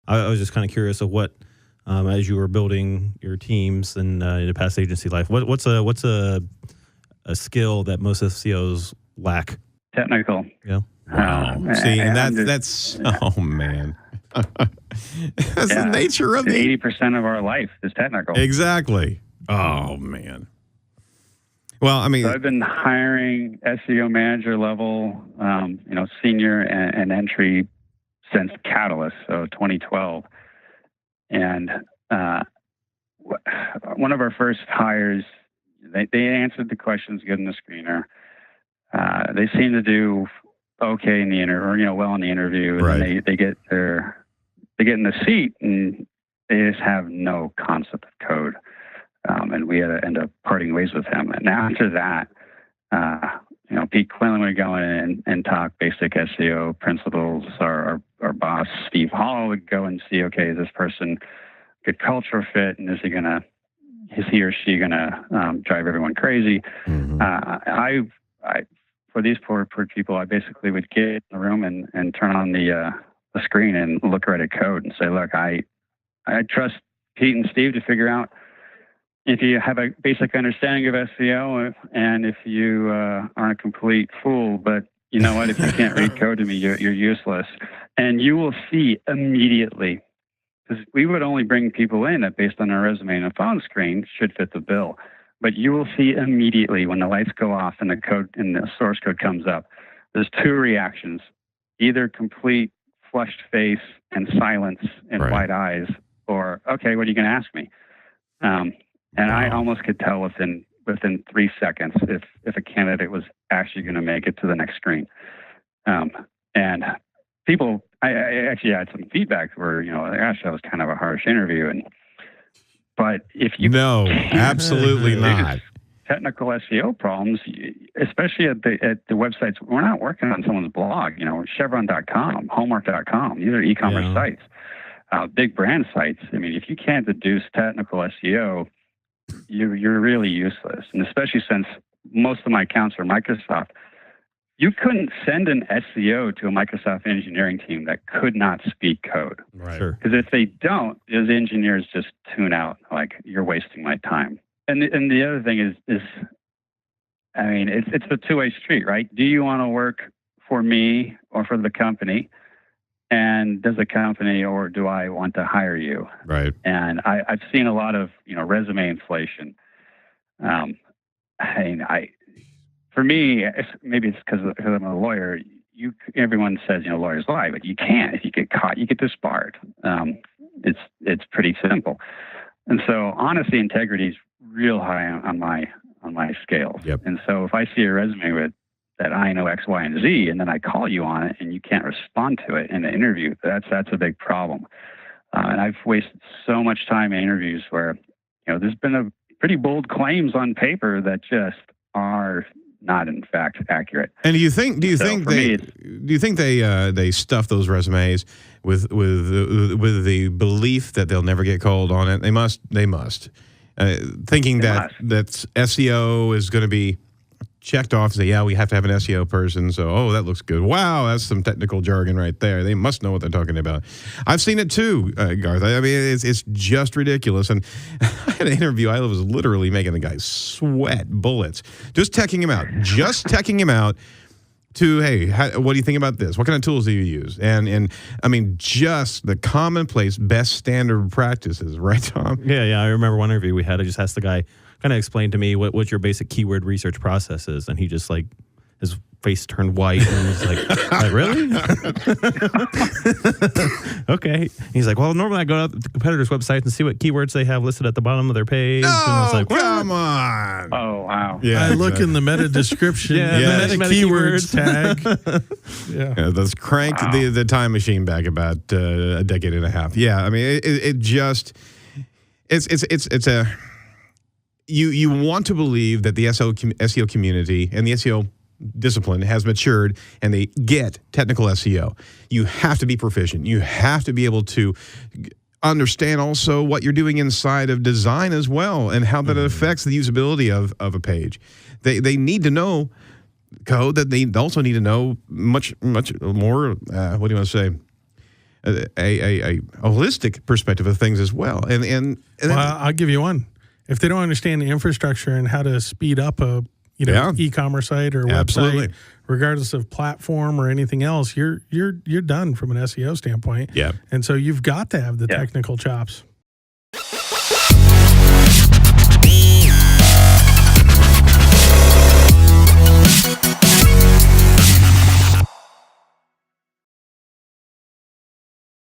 I was just kind of curious of what, as you were building your teams and in the past agency life, what's a skill that most SEOs lack? Technical. Yeah. Wow. See, and that's oh man. That's the nature of 80% of our life is technical. Exactly. Oh man. Well, I mean, so I've been hiring SEO manager level, senior and entry since Catalyst, so 2012. And one of our first hires, they answered the questions good in the screener. They seem to do okay in the well in the interview. Right. And they get in the seat and they just have no concept of code. And we had to end up parting ways with him. And after that, Pete Quinlan would go in and talk basic SEO principles. Our boss, Steve Hall, would go and see, okay, is this person good culture fit? And is he or she gonna drive everyone crazy? Mm-hmm. I for these poor people, I basically would get in the room and turn on the screen and look right at code and say, look, I trust Pete and Steve to figure out if you have a basic understanding of SEO and if you aren't a complete fool. But you know what? If you can't read code to me, you're useless. And you will see immediately, because we would only bring people in that based on their resume and a phone screen should fit the bill. But you will see immediately when the lights go off and the code and the source code comes up, there's two reactions: either complete flushed face and silence and right. wide eyes, or okay, what are you going to ask me? And I almost could tell within 3 seconds if a candidate was actually going to make it to the next screen. And people, I actually had some feedback where, gosh, that was kind of a harsh interview. But if you no, absolutely not. Technical SEO problems, especially at the websites. We're not working on someone's blog. Chevron.com, Hallmark.com. These are e-commerce sites, big brand sites. I mean, if you can't deduce technical SEO, you're really useless. And especially since most of my accounts are Microsoft, you couldn't send an SEO to a Microsoft engineering team that could not speak code. Right. Sure. Because if they don't, those engineers just tune out. Like, you're wasting my time. And the other thing is, I mean, it's a two-way street, right? Do you want to work for me or for the company? And does the company, or do I want to hire you? Right. And I've seen a lot of, resume inflation. For me, maybe it's because I'm a lawyer. Everyone says, lawyers lie, but you can't. If you get caught, you get disbarred. It's pretty simple. And so honesty, integrity is real high on my scale. Yep. And so if I see a resume with that I know X, Y, and Z, and then I call you on it and you can't respond to it in the interview, that's a big problem. And I've wasted so much time in interviews where, there's been a pretty bold claims on paper that just are not in fact accurate. And do you think they stuff those resumes with the belief that they'll never get called on it? They must. Thinking that SEO is going to be checked off, say, yeah, we have to have an SEO person. So, that looks good. Wow, that's some technical jargon right there. They must know what they're talking about. I've seen it too, Garth. I mean, it's just ridiculous. And I had an interview. I was literally making the guy sweat bullets, just teching him out to, hey, what do you think about this? What kind of tools do you use? And I mean, just the commonplace best standard practices, right, Tom? Yeah. I remember one interview we had. I just asked the guy, kind of explain to me what your basic keyword research process is, and he just his face turned white and was like really? Okay. He's like, well, normally I go out to the competitors' websites and see what keywords they have listed at the bottom of their page. No, and I was like, come on. Oh, wow. Yeah, I look in the meta description, the meta keywords tag. Yeah, let's crank the time machine back about a decade and a half. Yeah, I mean, it just it's a. You want to believe that the SEO community and the SEO discipline has matured and they get technical SEO. You have to be proficient. You have to be able to understand also what you're doing inside of design as well and how that affects the usability of a page. They need to know code, that they also need to know much more, what do you want to say? a holistic perspective of things as well. And I'll give you one. If they don't understand the infrastructure and how to speed up a e-commerce site or website, regardless of platform or anything else, you're done from an SEO standpoint. Yeah. And so you've got to have the technical chops.